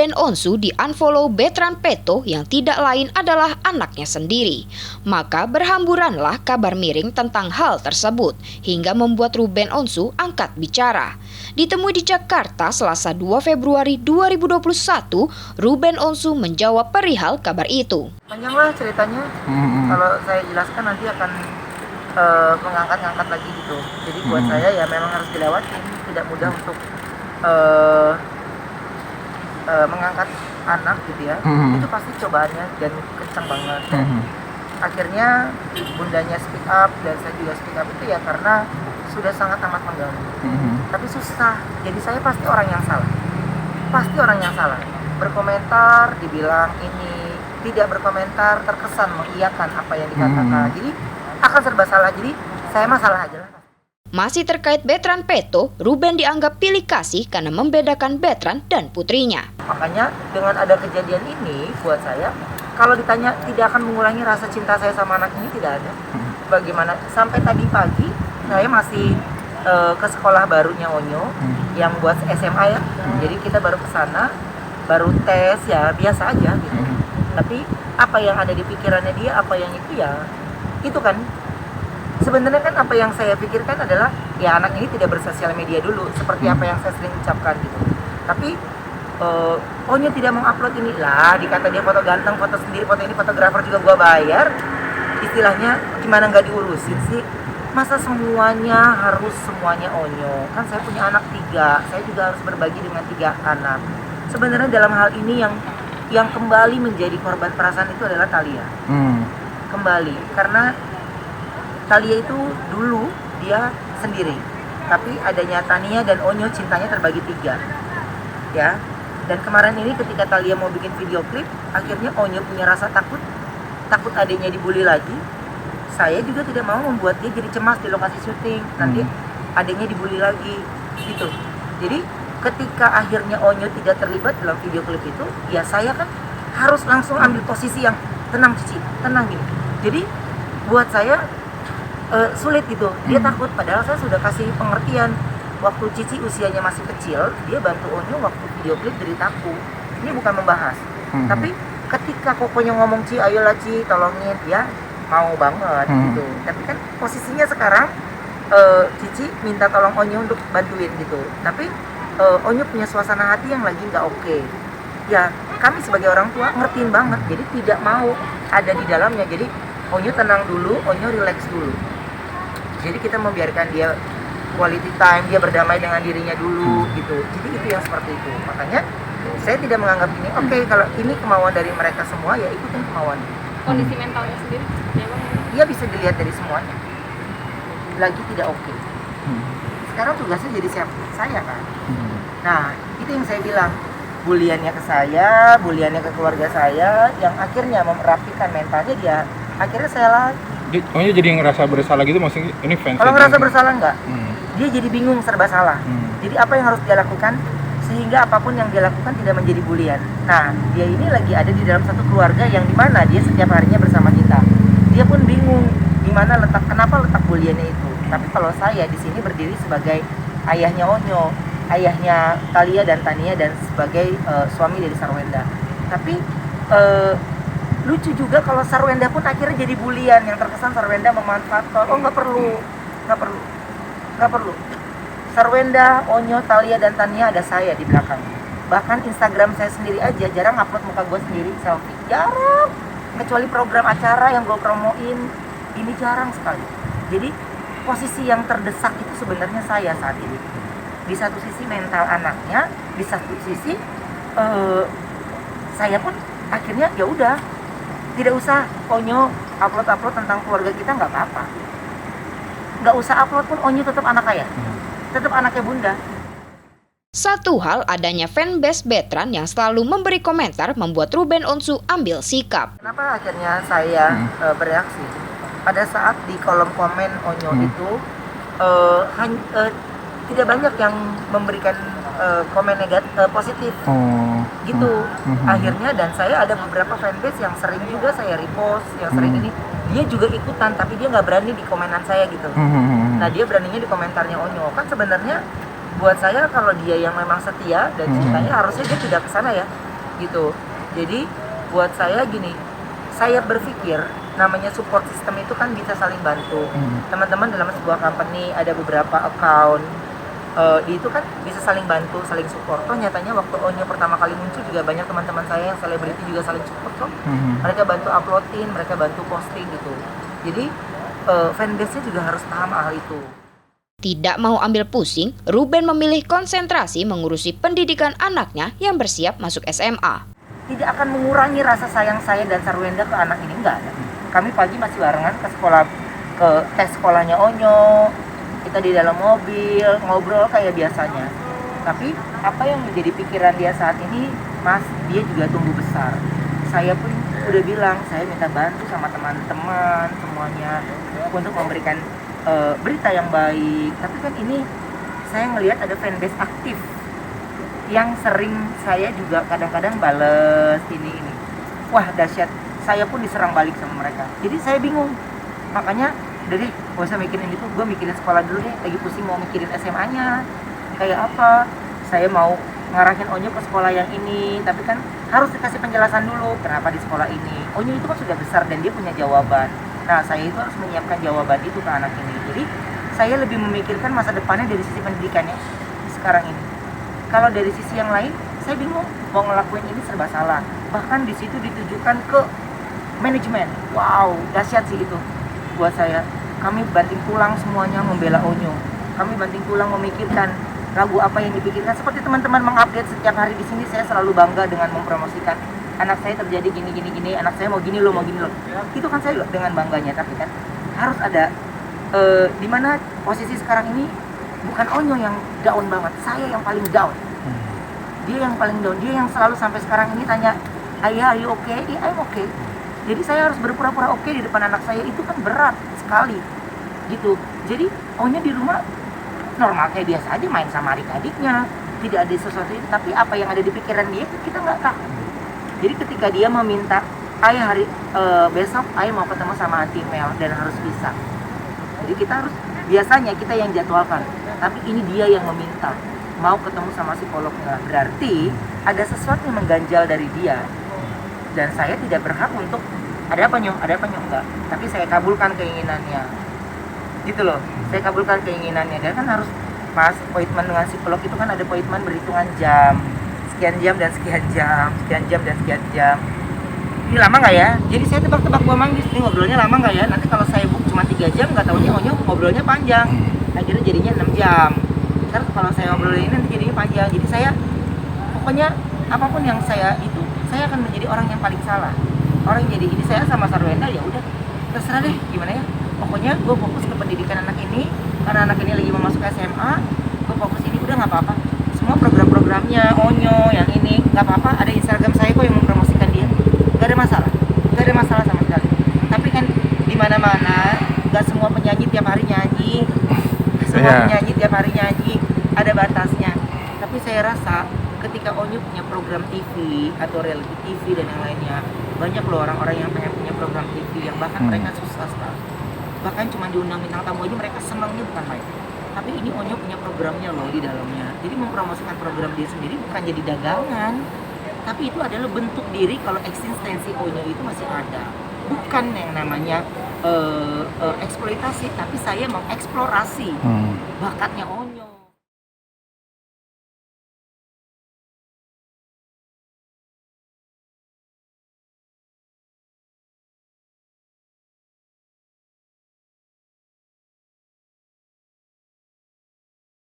Ruben Onsu di-unfollow Bertrand Peto yang tidak lain adalah anaknya sendiri. Maka berhamburanlah kabar miring tentang hal tersebut hingga membuat Ruben Onsu angkat bicara. Ditemui di Jakarta Selasa 2 Februari 2021, Ruben Onsu menjawab perihal kabar itu. Panjanglah ceritanya, kalau saya jelaskan nanti akan mengangkat-angkat lagi gitu. Jadi buat saya ya memang harus dilewatin, tidak mudah untuk mengangkat anak gitu ya. Itu pasti cobaannya dan kencang banget. Dan akhirnya bundanya speak up dan saya juga speak up itu ya karena sudah sangat amat mengganggu. Tapi susah, jadi saya pasti orang yang salah. Pasti orang yang salah. Berkomentar dibilang ini, tidak berkomentar terkesan mengiyakan apa yang dikatakan. Jadi akan serba salah, jadi saya masalah aja lah. Masih terkait Bertrand Peto, Ruben dianggap pilih kasih karena membedakan Bertrand dan putrinya. Makanya dengan ada kejadian ini buat saya, kalau ditanya tidak akan mengurangi rasa cinta saya sama anak ini, tidak ada. Bagaimana? Sampai tadi pagi saya masih ke sekolah barunya Onyo yang buat SMA ya. Jadi kita baru ke sana, baru tes ya, biasa aja gitu. Tapi apa yang ada di pikirannya dia, apa yang itu ya, itu kan sebenarnya kan apa yang saya pikirkan adalah ya anak ini tidak bersosial media dulu seperti apa yang saya sering ucapkan gitu. Tapi Onyo tidak mau upload ini lah, dikata dia foto ganteng, foto sendiri, foto ini fotografer juga gua bayar. Istilahnya gimana nggak diurusin sih? Masa semuanya Onyo? Kan saya punya anak 3, saya juga harus berbagi dengan 3 anak. Sebenarnya dalam hal ini yang kembali menjadi korban perasaan itu adalah Thalia. Kembali, karena Thalia itu dulu dia sendiri, tapi adanya Tania dan Onyo cintanya terbagi 3, ya. Dan kemarin ini ketika Thalia mau bikin video klip, akhirnya Onyo punya rasa takut adiknya dibully lagi. Saya juga tidak mau membuat dia jadi cemas di lokasi syuting, nanti adiknya dibully lagi, gitu. Jadi ketika akhirnya Onyo tidak terlibat dalam video klip itu, ya saya kan harus langsung ambil posisi yang tenang Cici, tenang gitu. Jadi buat saya sulit gitu, dia takut, padahal saya sudah kasih pengertian. Waktu Cici usianya masih kecil, dia bantu Onyo waktu video klip Deritaku. Ini bukan membahas, tapi ketika Kokonya ngomong Ci, ayolah Ci, tolongin, dia mau banget gitu. Tapi kan posisinya sekarang Cici minta tolong Onyo untuk bantuin gitu. Tapi Onyo punya suasana hati yang lagi nggak oke. Ya kami sebagai orang tua ngertiin banget, jadi tidak mau ada di dalamnya. Jadi Onyo tenang dulu, Onyo relax dulu. Jadi kita membiarkan dia quality time, dia berdamai dengan dirinya dulu gitu. Jadi itu yang seperti itu. Makanya saya tidak menganggap ini oke, kalau ini kemauan dari mereka semua ya ikutin kemauan. Kondisi mentalnya sendiri Dia bisa dilihat dari semuanya. Lagi tidak oke. Sekarang tugasnya jadi saya kan. Nah, itu yang saya bilang. Buliannya ke saya, buliannya ke keluarga saya, yang akhirnya merapikan mentalnya dia. Akhirnya saya lagi. Onyo jadi ngerasa bersalah gitu, maksudnya ini fans. Kalau ngerasa bersalah enggak? Dia jadi bingung, serba salah. Jadi apa yang harus dia lakukan sehingga apapun yang dia lakukan tidak menjadi bulian. Nah, dia ini lagi ada di dalam satu keluarga yang dimana dia setiap harinya bersama kita. Dia pun bingung kenapa letak buliannya itu. Tapi kalau saya di sini berdiri sebagai ayahnya Onyo, ayahnya Thalia dan Tania, dan sebagai suami dari Sarwenda. Tapi lucu juga kalau Sarwenda pun akhirnya jadi bulian, yang terkesan Sarwenda memanfaatkan. Oh nggak perlu. Sarwenda, Onyo, Thalia dan Tania ada saya di belakang. Bahkan Instagram saya sendiri aja jarang upload muka gue sendiri selfie, jarang. Kecuali program acara yang gue promoin, ini jarang sekali. Jadi posisi yang terdesak itu sebenarnya saya saat ini. Di satu sisi mental anaknya, di satu sisi saya pun akhirnya ya udah, tidak usah Onyo upload tentang keluarga kita, nggak apa-apa. Nggak usah upload pun, Onyo tetap anak ayah, tetap anaknya bunda. Satu hal adanya fanbase Bertrand yang selalu memberi komentar membuat Ruben Onsu ambil sikap. Kenapa akhirnya saya bereaksi? Pada saat di kolom komen Onyo itu tidak banyak yang memberikan komen negatif positif gitu. Akhirnya dan saya ada beberapa fanbase yang sering juga saya repost, yang sering ini dia juga ikutan, tapi dia nggak berani di komenan saya gitu. Nah dia beraninya di komentarnya Onyo. Kan sebenarnya buat saya kalau dia yang memang setia dan cintanya harusnya dia tidak kesana ya. gitu. Jadi buat saya gini, saya berpikir namanya support system itu kan bisa saling bantu. Teman-teman dalam sebuah company ada beberapa account, itu kan bisa saling bantu, saling support. Toh nyatanya waktu Onyo pertama kali muncul juga banyak teman-teman saya yang selebriti juga saling support kok. Mereka bantu uploadin, mereka bantu posting gitu. Jadi fanbase-nya juga harus paham hal itu. Tidak mau ambil pusing, Ruben memilih konsentrasi mengurusi pendidikan anaknya yang bersiap masuk SMA. Tidak akan mengurangi rasa sayang saya dan Sarwenda ke anak ini, enggak ada. Kami pagi masih barengan ke sekolah, ke tes sekolahnya Onyo, kita di dalam mobil, ngobrol kayak biasanya. Tapi apa yang menjadi pikiran dia saat ini, Mas, dia juga tumbuh besar. Saya pun udah bilang, saya minta bantu sama teman-teman semuanya untuk memberikan berita yang baik. Tapi kan ini saya ngelihat ada fanbase aktif yang sering saya juga kadang-kadang bales ini. Wah dahsyat, saya pun diserang balik sama mereka. Jadi saya bingung. Makanya udah deh, gak usah mikirin itu, gue mikirin sekolah dulu deh. Lagi pusing mau mikirin SMA-nya kayak apa. Saya mau ngarahin Onyo ke sekolah yang ini, tapi kan harus dikasih penjelasan dulu kenapa di sekolah ini. Onyo itu kan sudah besar dan dia punya jawaban. Nah saya itu harus menyiapkan jawaban itu ke anak ini. Jadi saya lebih memikirkan masa depannya dari sisi pendidikannya sekarang ini. Kalau dari sisi yang lain, saya bingung mau ngelakuin ini serba salah. Bahkan di situ ditujukan ke manajemen. Wow, dahsyat sih itu buat saya. Kami banting tulang semuanya membela Onyo. Kami banting tulang memikirkan lagu apa yang dipikirkan. Seperti teman-teman mengupdate setiap hari di sini, saya selalu bangga dengan mempromosikan anak saya terjadi gini, anak saya mau gini loh. Itu kan saya dengan bangganya. Tapi kan harus ada di mana posisi sekarang ini bukan Onyo yang down banget, saya yang paling down. Dia yang paling down, dia yang selalu sampai sekarang ini tanya, "Ayah, are you okay?" "Iya, I'm okay." Jadi saya harus berpura-pura oke di depan anak saya, itu kan berat sekali. Gitu. Jadi Onyo di rumah normal kayak biasa aja, main sama adik-adiknya, tidak ada sesuatu itu. Tapi apa yang ada di pikiran dia kita nggak tahu. Jadi ketika dia meminta, "Ayah besok ayah mau ketemu sama Auntie Mel dan harus bisa." Jadi kita harus, biasanya kita yang jadwalkan, tapi ini dia yang meminta mau ketemu sama psikolognya. Berarti ada sesuatu yang mengganjal dari dia dan saya tidak berhak untuk ada apa nyok, enggak. Tapi saya kabulkan keinginannya, gitu loh. Saya kabulkan keinginannya. Dan kan harus pas appointment dengan psikolog itu kan ada appointment berhitungan jam, sekian jam dan sekian jam, sekian jam dan sekian jam. Ini lama nggak ya? Jadi saya tebak-tebak gua manggis, ini ngobrolnya lama nggak ya? Nanti kalau saya book cuma 3 jam, nggak tahunya Onyo ngobrolnya panjang. Akhirnya jadinya 6 jam. Terus kalau saya ngobrol ini nanti jadinya panjang. Jadi saya, pokoknya apapun yang saya itu, saya akan menjadi orang yang paling salah. Orang yang jadi ini saya sama Sarwenda, ya udah terserah deh gimana ya. Pokoknya gue fokus ke pendidikan anak ini, karena anak ini lagi mau masuk SMA. Gue fokus ini, udah nggak apa-apa. Semua program-programnya Onyo yang ini nggak apa-apa. Ada Instagram saya kok yang mempromosikan dia. Gak ada masalah sama sekali. Tapi kan di mana-mana gak semua penyanyi tiap hari nyanyi, penyanyi tiap hari nyanyi, ada batasnya. Tapi saya rasa ketika Onyo punya program TV atau reality TV dan yang lainnya, banyak loh orang-orang yang pengen punya program TV yang bahkan mereka susah sekali. Bahkan cuma diundang bintang tamu aja mereka senangnya bukan main. Tapi ini Onyo punya programnya loh di dalamnya. Jadi mempromosikan program dia sendiri bukan jadi dagangan. Tapi itu adalah bentuk diri kalau eksistensi Onyo itu masih ada. Bukan yang namanya eksploitasi, tapi saya mengeksplorasi bakatnya Onyo.